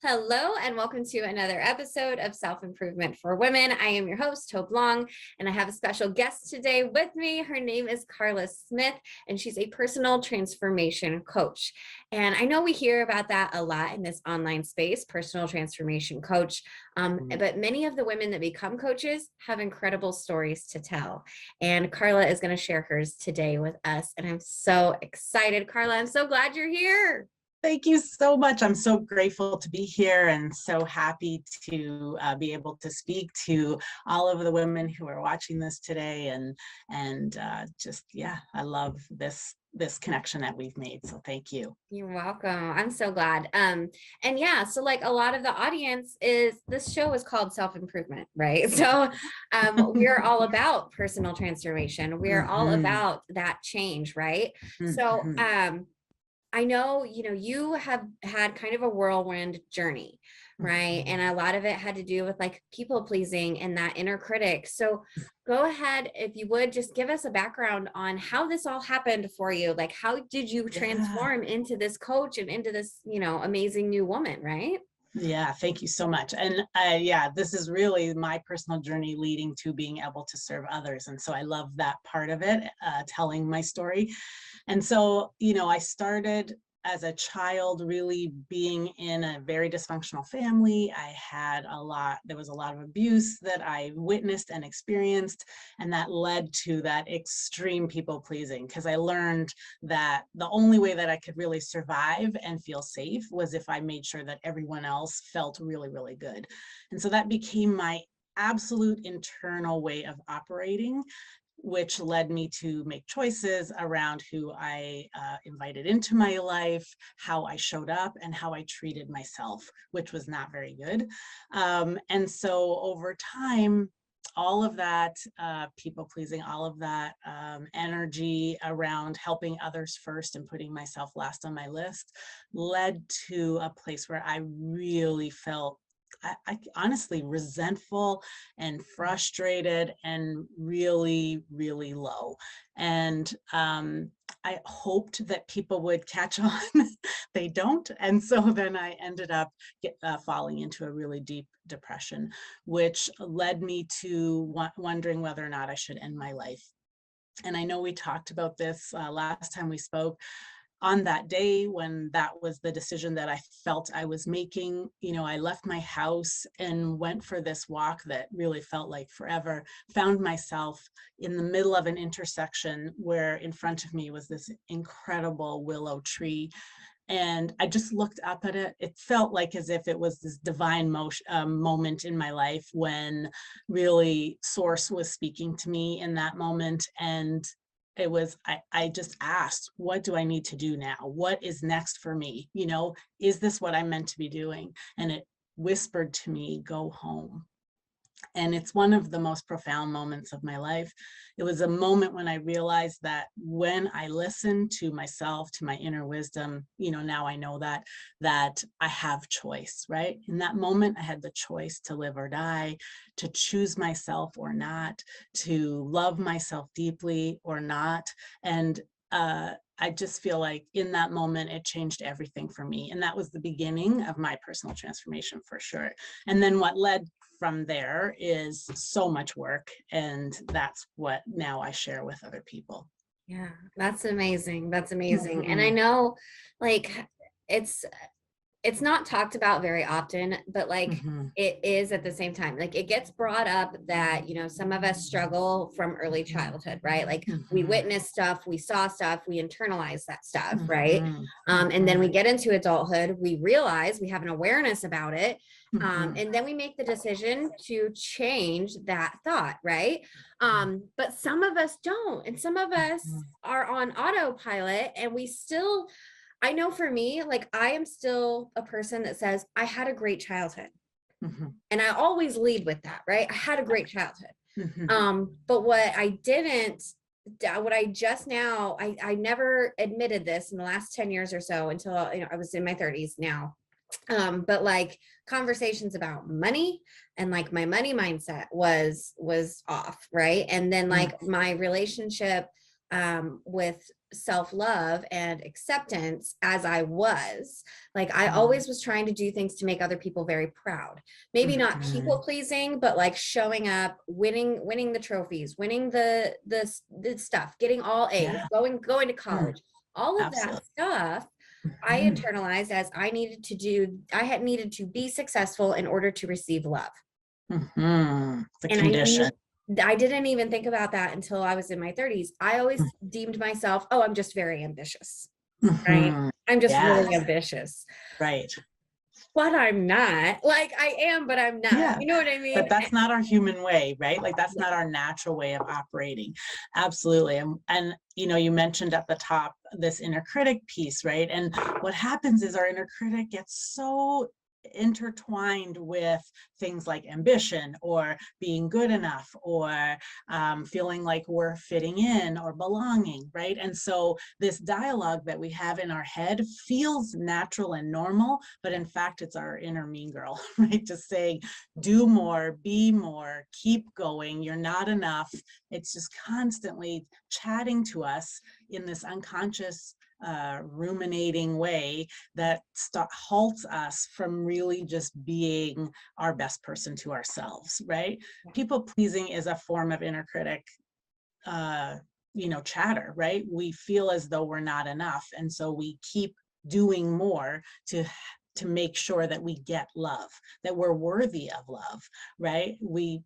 Hello, and welcome to another episode of Self-Improvement for Women. I am your host, Hope Long, and I have a special guest today with me. Her name is Karla Smith, and she's a personal transformation coach. And I know we hear about that a lot in this online space, personal transformation coach. But many of the women that become coaches have incredible stories to tell. And Karla is going to share hers today with us. And I'm so excited. Karla, I'm so glad you're here. Thank you so much. I'm so grateful to be here and so happy to be able to speak to all of the women who are watching this today. And I love this connection that we've made. So thank you. You're welcome. I'm so glad. So like a lot of the audience this show is called Self-Improvement, right? So we're all about personal transformation. We're all about that change, right? So I know, you have had kind of a whirlwind journey, right? And a lot of it had to do with like people pleasing and that inner critic. So go ahead, if you would, just give us a background on how this all happened for you. Like, how did you transform into this coach and into this, amazing new woman, right? Yeah, thank you so much. And this is really my personal journey leading to being able to serve others. And so I love that part of it, telling my story. And so, I started as a child really being in a very dysfunctional family. There was a lot of abuse that I witnessed and experienced, and that led to that extreme people pleasing, because I learned that the only way that I could really survive and feel safe was if I made sure that everyone else felt really, really good. And so that became my absolute internal way of operating, which led me to make choices around who I invited into my life, how I showed up, and how I treated myself, which was not very good. And so over time, all of that people pleasing, all of that energy around helping others first and putting myself last on my list led to a place where I really felt I honestly resentful and frustrated and really, really low. And I hoped that people would catch on. They don't. And so then I ended up falling into a really deep depression, which led me to wondering whether or not I should end my life. And I know we talked about this last time we spoke. On that day when that was the decision that I felt I was making, I left my house and went for this walk that really felt like forever, found myself in the middle of an intersection where in front of me was this incredible willow tree. And I just looked up at it. It felt like as if it was this divine moment in my life when really Source was speaking to me in that moment. And it was, I just asked, what do I need to do now? What is next for me? Is this what I'm meant to be doing? And it whispered to me, go home. And it's one of the most profound moments of my life. It was a moment when I realized that when I listen to myself, to my inner wisdom, now I know that I have choice, right? In that moment, I had the choice to live or die, to choose myself or not, to love myself deeply or not. And I just feel like in that moment, it changed everything for me. And that was the beginning of my personal transformation for sure. And then what led from there is so much work. And that's what now I share with other people. Yeah, that's amazing. That's amazing. And I know like it's not talked about very often, but like it is at the same time. Like it gets brought up that, some of us struggle from early childhood, right? Like we witness stuff, we saw stuff, we internalize that stuff, right? And then we get into adulthood, we realize we have an awareness about it. And then we make the decision to change that thought, right? But some of us don't, and some of us are on autopilot, and we still, I know for me, like I am still a person that says I had a great childhood. And I always lead with that, right? I had a great childhood. But what I never admitted this in the last 10 years or so until, I was in my 30s now. But like conversations about money and like my money mindset was off, right? And then like my relationship with self-love and acceptance as I was. Like I always was trying to do things to make other people very proud. Maybe not people pleasing, but like showing up, winning the trophies, winning the stuff, getting all A's, Yeah. going to college. All of that Absolutely. stuff I internalized as I had needed to be successful in order to receive love. The And condition. I didn't even think about that until I was in my 30s. I always deemed myself, oh, I'm just very ambitious, right? I'm just really Yes. ambitious, Right. but I'm not. Like I am, but I'm not. Yeah. You know what I mean? But that's not our human way, right? Like that's Yeah. not our natural way of operating. Absolutely. And you know, you mentioned at the top this inner critic piece, right? And what happens is our inner critic gets so intertwined with things like ambition or being good enough or feeling like we're fitting in or belonging, right? And so this dialogue that we have in our head feels natural and normal, but in fact it's our inner mean girl, right? Just saying, do more, be more, keep going, you're not enough. It's just constantly chatting to us in this unconscious ruminating way that halts us from really just being our best person to ourselves, right? Yeah. People pleasing is a form of inner critic chatter, right? We feel as though we're not enough, and so we keep doing more to make sure that we get love, that we're worthy of love, right? We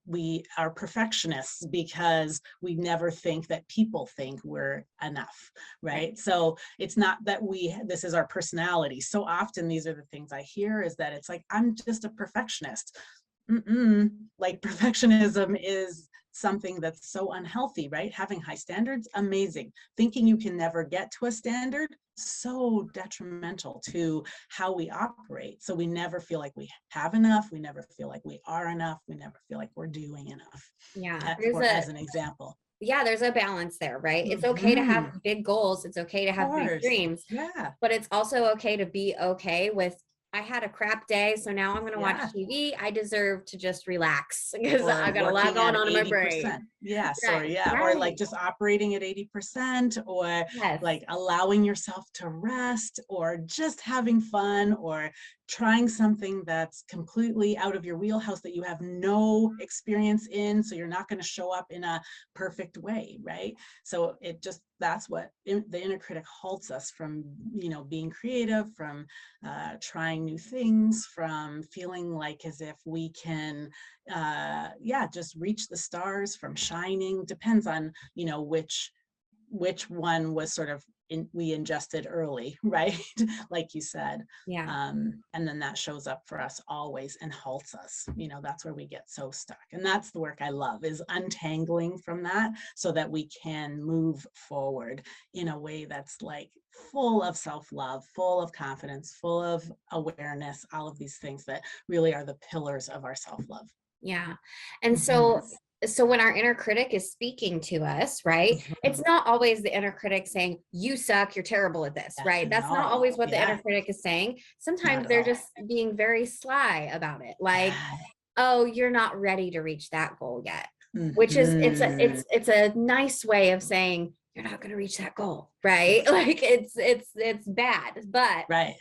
are perfectionists because we never think that people think we're enough, right? So it's not that this is our personality. So often these are the things I hear, is that it's like, I'm just a perfectionist. Like perfectionism is something that's so unhealthy, right? Having high standards, amazing. Thinking you can never get to a standard, so detrimental to how we operate. So we never feel like we have enough. We never feel like we are enough. We never feel like we're doing enough. Yeah. As an example. Yeah, there's a balance there, right? It's okay to have big goals. It's okay to Of have big course. dreams, Yeah. but it's also okay to be okay with, I had a crap day, so now I'm going to watch Yeah. TV. I deserve to just relax because Or I got a lot working going at on in my brain. 80%. Yes. Or Right, yeah. Or like right. just operating at 80%, or Yes. like allowing yourself to rest, or just having fun, or trying something that's completely out of your wheelhouse that you have no experience in. So you're not going to show up in a perfect way. Right. So that's what the inner critic halts us from, being creative, from trying new things, from feeling like as if we can just reach the stars, from shining. Depends on which one was sort of we ingested early, right? Like you said. Yeah. And then that shows up for us always and halts us. That's where we get so stuck. And that's the work I love, is untangling from that so that we can move forward in a way that's like full of self-love, full of confidence, full of awareness, all of these things that really are the pillars of our self-love. Yeah. And so when our inner critic is speaking to us, right? It's not always the inner critic saying, you suck, you're terrible at this, Yeah, right? That's not no, always what the yeah, inner critic is saying. not Sometimes at they're all. just being very sly about it. Like, Yeah. oh, you're not ready to reach that goal yet. Which is Mhm. it's a nice way of saying you're not going to reach that goal, right? Like it's bad. But Right.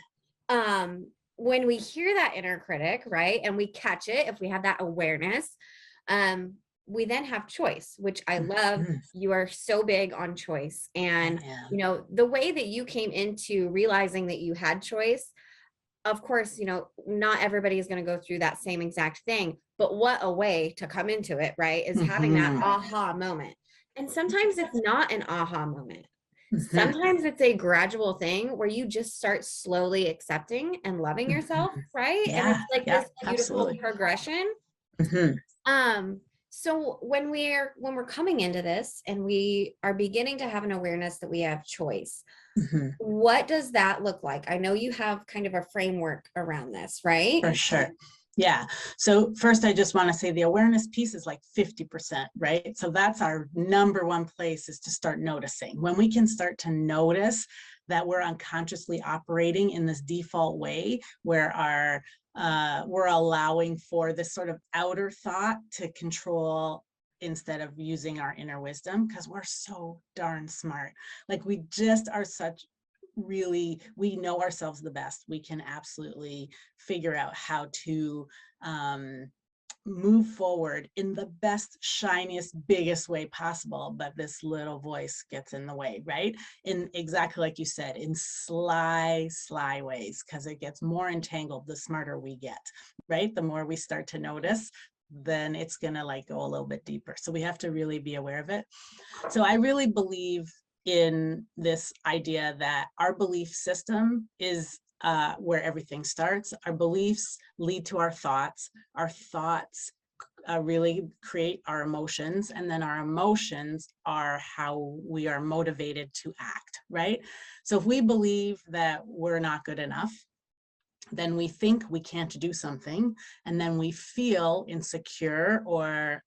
when we hear that inner critic, right, and we catch it, if we have that awareness, um we then have choice, which I love. Mhm. You are so big on choice, I and am. the way that you came into realizing that you had choice, of course, not everybody is going to go through that same exact thing, but what a way to come into it, right? Is having that Mhm. aha moment. And sometimes it's not an aha moment. Mhm. Sometimes it's a gradual thing where you just start slowly accepting and loving yourself, Mhm. right? And Yeah, it's like yeah, this beautiful absolutely. progression. Mhm. So when we're coming into this and we are beginning to have an awareness that we have choice, Mhm. what does that look like? I know you have kind of a framework around this, right? For sure. Yeah. So first, I just want to say the awareness piece is like 50%, right? So that's our number one place, is to start noticing. When we can start to notice that we're unconsciously operating in this default way where we're allowing for this sort of outer thought to control instead of using our inner wisdom, because we're so darn smart. Like we just are such really, we know ourselves the best. We can absolutely figure out how to move forward in the best, shiniest, biggest way possible. But this little voice gets in the way, right? In exactly like you said, in sly ways, because it gets more entangled the smarter we get, right? The more we start to notice, then it's going to like go a little bit deeper. So we have to really be aware of it. So I really believe in this idea that our belief system is where everything starts. Our beliefs lead to our thoughts. Our thoughts really create our emotions, and then our emotions are how we are motivated to act, right? So if we believe that we're not good enough, then we think we can't do something, and then we feel insecure or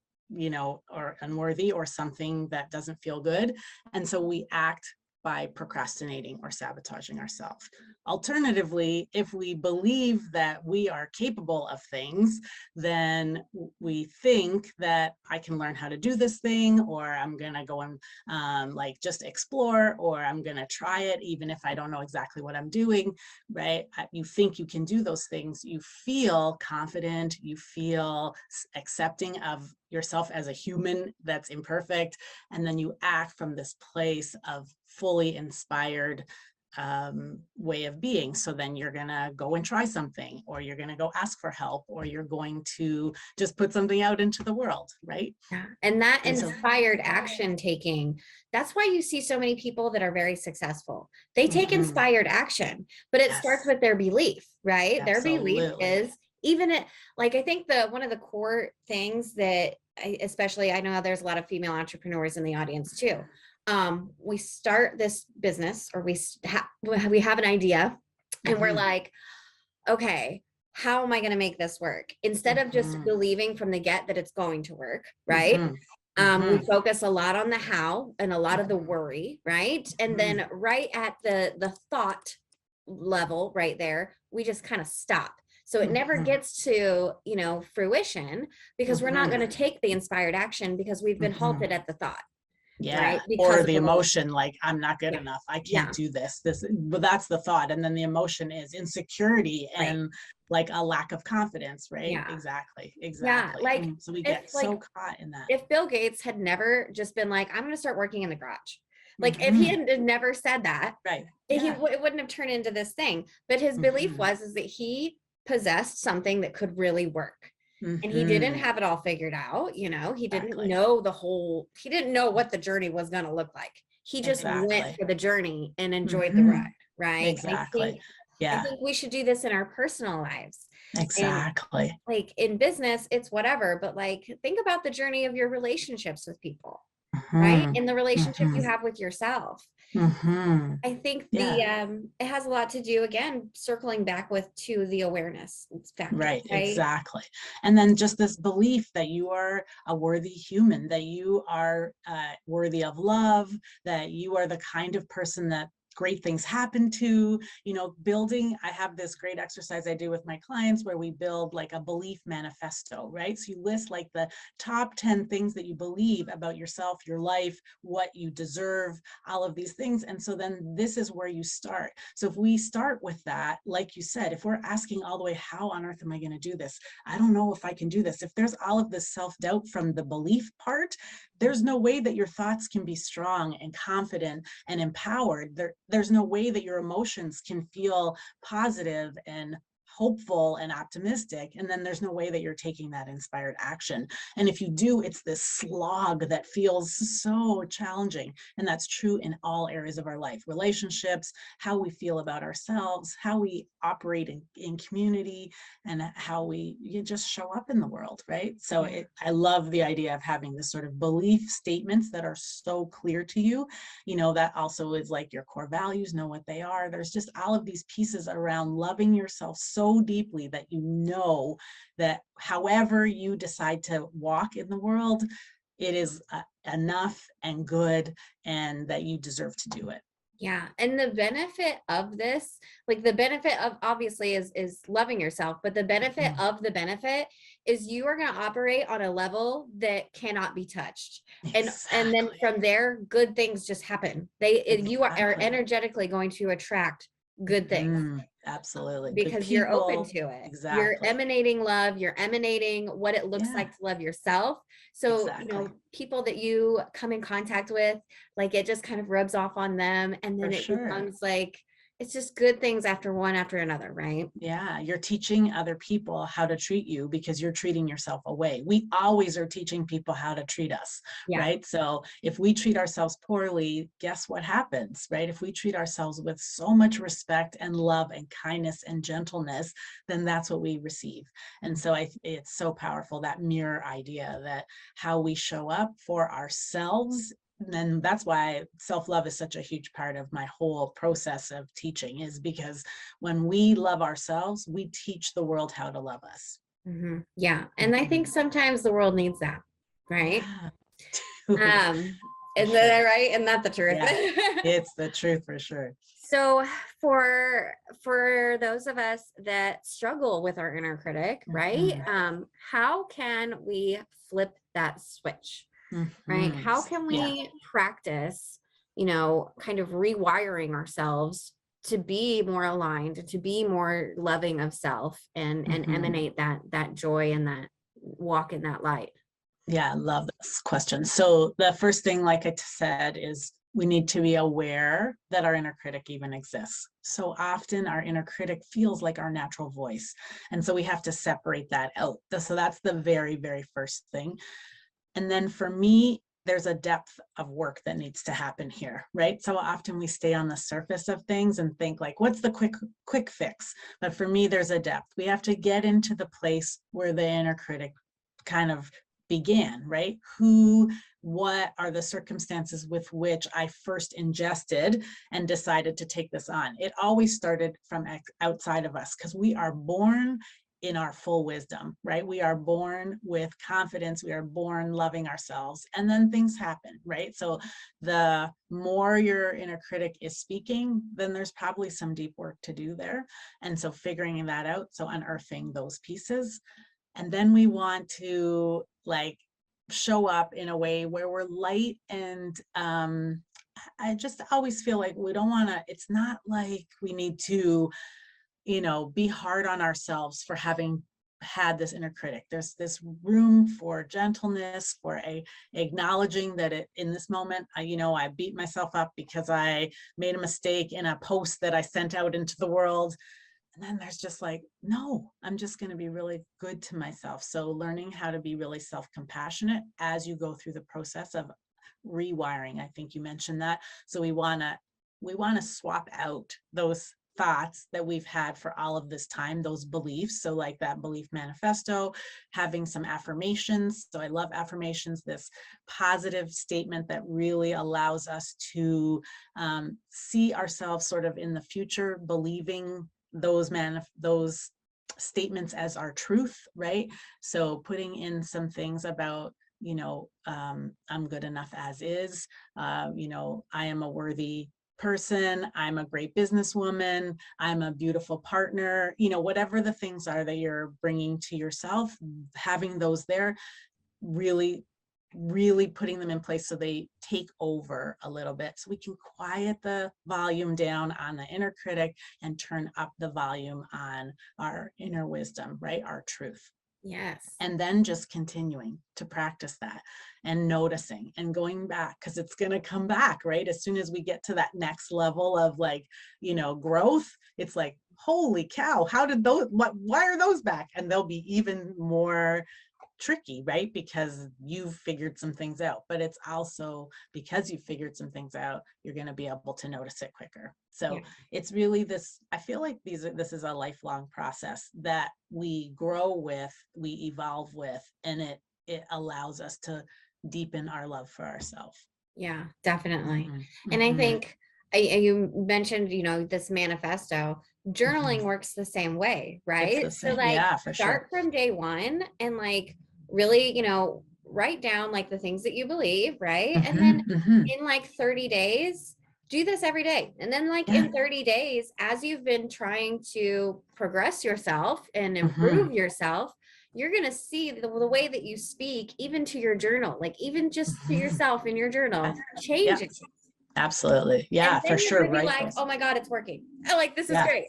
or unworthy or something that doesn't feel good. And so we act by procrastinating or sabotaging ourselves. Alternatively, if we believe that we are capable of things, then we think that I can learn how to do this thing, or I'm going to go and like just explore, or I'm going to try it even if I don't know exactly what I'm doing, right? You think you can do those things. You feel confident. You feel accepting of yourself as a human that's imperfect. And then you act from this place of fully inspired way of being. So then you're going to go and try something, or you're going to go ask for help, or you're going to just put something out into the world, right? Yeah. And that And so, inspired action taking, that's why you see so many people that are very successful. They take inspired action, but it starts yes, with their belief, right? Their belief absolutely. is even it, like I think one of the core things that especially I know there's a lot of female entrepreneurs in the audience too. We start this business, or we have an idea, and we're like, okay, how am I going to make this work? Instead of just believing from the get that it's going to work, right? We focus a lot on the how and a lot of the worry, right? And then right at the thought level right there, we just kind of stop. So it never gets to, fruition, because we're not going to take the inspired action because we've been halted at the thought. Yeah. Right? Or Because of the the belief. emotion, like, I'm not good Yeah. enough. I Yeah. can't do this. But that's the thought. And then the emotion is insecurity Right. and like a lack of confidence, right? Yeah. Exactly. Yeah. Exactly. Like So we if get so caught in that. if Bill Gates had never just been like, I'm going to start working in the garage. Like if he Mhm. had never said that, Right. it Yeah. wouldn't have turned into this thing. But his belief is that he possessed something that could really work. And he didn't have it all figured out, he didn't Exactly. know he didn't know what the journey was going to look like. He just went Exactly. for the journey and enjoyed the ride, right? And Exactly. I Yeah. think we should do this in our personal lives. And Exactly. like in business, it's whatever, but like think about the journey of your relationships with people, right? Mhm. In the relationship you Mhm. have with yourself. Mhm. I think Yeah. it has a lot to do, again, circling back to the awareness factor, Right, right? exactly. And then just this belief that you are a worthy human, that you are worthy of love, that you are the kind of person that great things happen to, building. I have this great exercise I do with my clients where we build like a belief manifesto, right? So you list like the top 10 things that you believe about yourself, your life, what you deserve, all of these things. And so then this is where you start. So if we start with that, like you said, if we're asking all the way, how on earth am I going to do this? I don't know if I can do this. If there's all of this self-doubt from the belief part, there's no way that your thoughts can be strong and confident and empowered. There's no way that your emotions can feel positive and hopeful and optimistic. And then there's no way that you're taking that inspired action. And if you do, it's this slog that feels so challenging. And that's true in all areas of our life, relationships, how we feel about ourselves, how we operate in community, and how you just show up in the world, right? So I love the idea of having this sort of belief statements that are so clear to you. That also is like your core values, know what they are. There's just all of these pieces around loving yourself so deeply that that however you decide to walk in the world, it is enough and good, and that you deserve to do it. Yeah. And the benefit of this, like the benefit of obviously is loving yourself, but the benefit Mhm. of the benefit is you are going to operate on a level that cannot be touched. And then Exactly. from there, good things just happen. You are Exactly. energetically going to attract good things Absolutely. Good because you're open people. to it. You're Exactly. emanating love, you're emanating what it looks Yeah, like to love yourself. So, exactly. people that you come in contact with, like it just kind of rubs off on them. And For then it sure. becomes like, it's just good things after one after another, right? Yeah, you're teaching other people how to treat you because you're treating yourself away. We always are teaching people how to treat us, Yeah. right? So if we treat ourselves poorly, guess what happens, right? If we treat ourselves with so much respect and love and kindness and gentleness, then that's what we receive. And so it's so powerful, that mirror idea, that how we show up for ourselves. And then that's why self-love is such a huge part of my whole process of teaching, is because when we love ourselves, we teach the world how to love us. Yeah. And I think Mhm. sometimes the world needs that, right? Yeah, Um, for isn't that sure. right? And that's the truth. Yeah, it's the truth for sure. So for those of us that struggle with our inner critic, right? Mhm. How can we flip that switch, right? Mhm. How can Yeah. we practice, kind of rewiring ourselves to be more aligned, to be more loving of self and Mhm. emanate that joy and that walk in that light? Yeah, I love this question. So the first thing, like I said, is we need to be aware that our inner critic even exists. So often our inner critic feels like our natural voice. And so we have to separate that out. So that's the very, very first thing. And then for me, there's a depth of work that needs to happen here, right? So often we stay on the surface of things and think like, what's the quick fix? But for me, there's a depth. We have to get into the place where the inner critic kind of began, right? What are the circumstances with which I first ingested and decided to take this on? It always started from outside of us, because we are born in our full wisdom, right? We are born with confidence. We are born loving ourselves. And then things happen, right? So the more your inner critic is speaking, then there's probably some deep work to do there. And so figuring that out, so unearthing those pieces. And then we want to like show up in a way where we're light and I just always feel like we don't want to, it's not like we need to be hard on ourselves for having had this inner critic. There's this room for gentleness, for acknowledging that in this moment, I beat myself up because I made a mistake in a post that I sent out into the world. And then there's just like, no, I'm just going to be really good to myself. So learning how to be really self-compassionate as you go through the process of rewiring. I think you mentioned that. So we want to swap out those thoughts that we've had for all of this time, those beliefs. So like that belief manifesto, having some affirmations. So I love affirmations, this positive statement that really allows us to see ourselves sort of in the future, believing those statements as our truth, right? So putting in some things about I'm good enough as is, I am a worthy person, I'm a great businesswoman, I'm a beautiful partner, whatever the things are that you're bringing to yourself, having those there, really really putting them in place so they take over a little bit, so we can quiet the volume down on the inner critic and turn up the volume on our inner wisdom, right, our truth. Yes. And then just continuing to practice that and noticing and going back, because it's going to come back, right? As soon as we get to that next level of like growth, it's like, holy cow, how did why are those back? And they'll be even more tricky, right? Because you've figured some things out, but it's also because you've figured some things out, you're going to be able to notice it quicker. So Yeah. it's really this, I feel like this is a lifelong process that we grow with, we evolve with, and it allows us to deepen our love for ourselves. Yeah, definitely. Mm-hmm, And I mm-hmm, think you mentioned, this manifesto. mm-hmm. Journaling works the same way, It's right? the So same. like Yeah, for sure. start from day one and like really, write down like the things that you believe, right? And then Mm-hmm, mm-hmm. in like 30 days, do this every day. And then like in 30 days, as you've been trying to progress yourself and improve yourself, you're going to see the way that you speak, even to your journal, like even just to yourself in your journal, Yeah, changing. absolutely. Yeah, And for then you're sure. going to be Right. like, oh my God, it's working. I like, this is Yeah, great.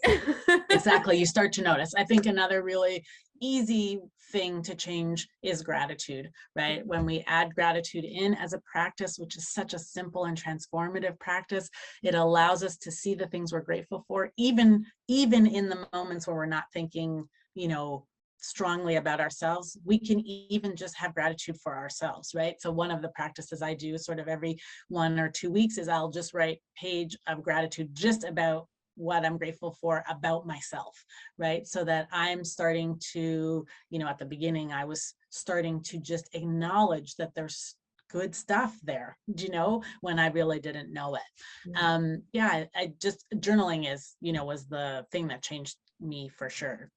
exactly. You start to notice. I think another really easy thing to change is gratitude, right? When we add gratitude in as a practice, which is such a simple and transformative practice, it allows us to see the things we're grateful for, even in the moments where we're not thinking, you know, strongly about ourselves. We can even just have gratitude for ourselves, right? So one of the practices I do sort of every 1 or 2 weeks is I'll just write page of gratitude just about what I'm grateful for about myself, right? So that I'm starting to, you know, at the beginning, I was starting to just acknowledge that there's good stuff there, you know, when I really didn't know it. Yeah, I just, journaling is, you know, was the thing that changed me for sure.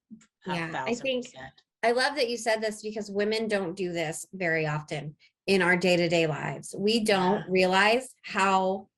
Yeah, I 1000%. think I love that you said this, because women don't do this very often in our day-to-day lives. We don't realize how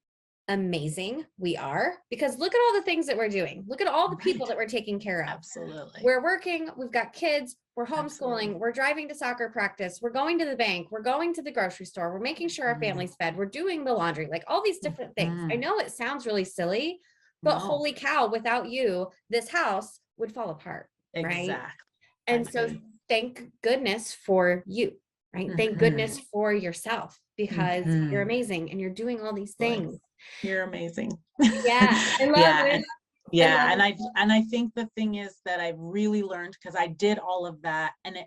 amazing we are, because look at all the things that we're doing. Look at all the people that we're taking care of. Absolutely. We're working, we've got kids, we're homeschooling, Absolutely. we're driving to soccer practice, we're going to the bank, we're going to the grocery store, we're making sure our family's fed, we're doing the laundry, like all these different things. I know it sounds really silly, but No. holy cow, without you, this house would fall apart, right? Exactly. And so thank goodness for you, right? Thank goodness for yourself, because you're amazing and you're doing all these things. You're amazing. Yeah, I love it. Yeah, and I think the thing is that I really learned, because I did all of that and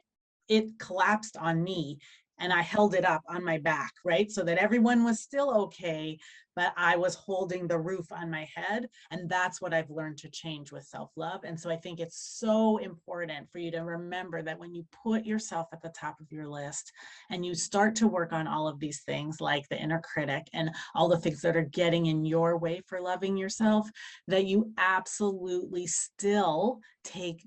it collapsed on me, and I held it up on my back, right? So that everyone was still okay, but I was holding the roof on my head. And that's what I've learned to change with self-love. And so I think it's so important for you to remember that when you put yourself at the top of your list and you start to work on all of these things, like the inner critic and all the things that are getting in your way for loving yourself, that you absolutely still take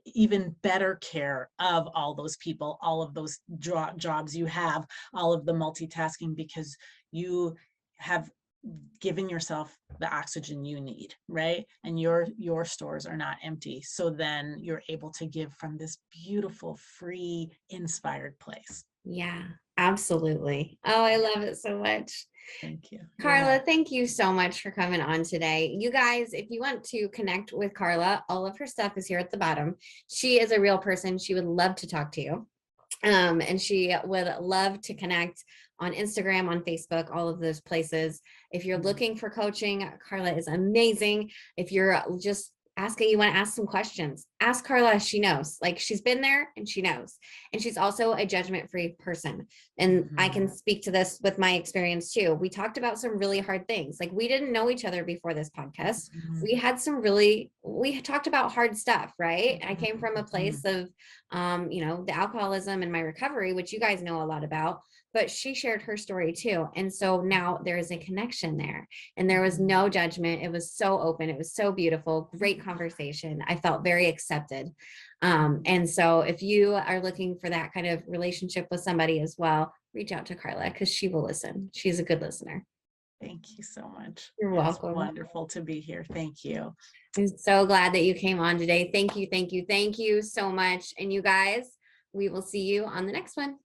even better care of all those people, all of those jobs you have, all of the multitasking, because you have given yourself the oxygen you need, right? And your stores are not empty. So then you're able to give from this beautiful, free, inspired place. Yeah, absolutely. Oh, I love it so much. Thank you. Karla, thank you so much for coming on today. You guys, if you want to connect with Karla, all of her stuff is here at the bottom. She is a real person. She would love to talk to you. And she would love to connect on Instagram, on Facebook, all of those places. If you're looking for coaching, Karla is amazing. If you're just asking, you want to ask some questions, ask Karla. She knows, like, she's been there and she knows. And she's also a judgment-free person. And I can speak to this with my experience too. We talked about some really hard things. Like, we didn't know each other before this podcast. We had we talked about hard stuff, right? I came from a place of, you know, the alcoholism and my recovery, which you guys know a lot about, but she shared her story too. And so now there is a connection there, and there was no judgment. It was so open. It was so beautiful. Great conversation. I felt very accepted. And so if you are looking for that kind of relationship with somebody as well, reach out to Karla, because she will listen. She's a good listener. Thank you so much. You're welcome. It's wonderful to be here. Thank you. I'm so glad that you came on today. Thank you, thank you, thank you so much. And you guys, we will see you on the next one.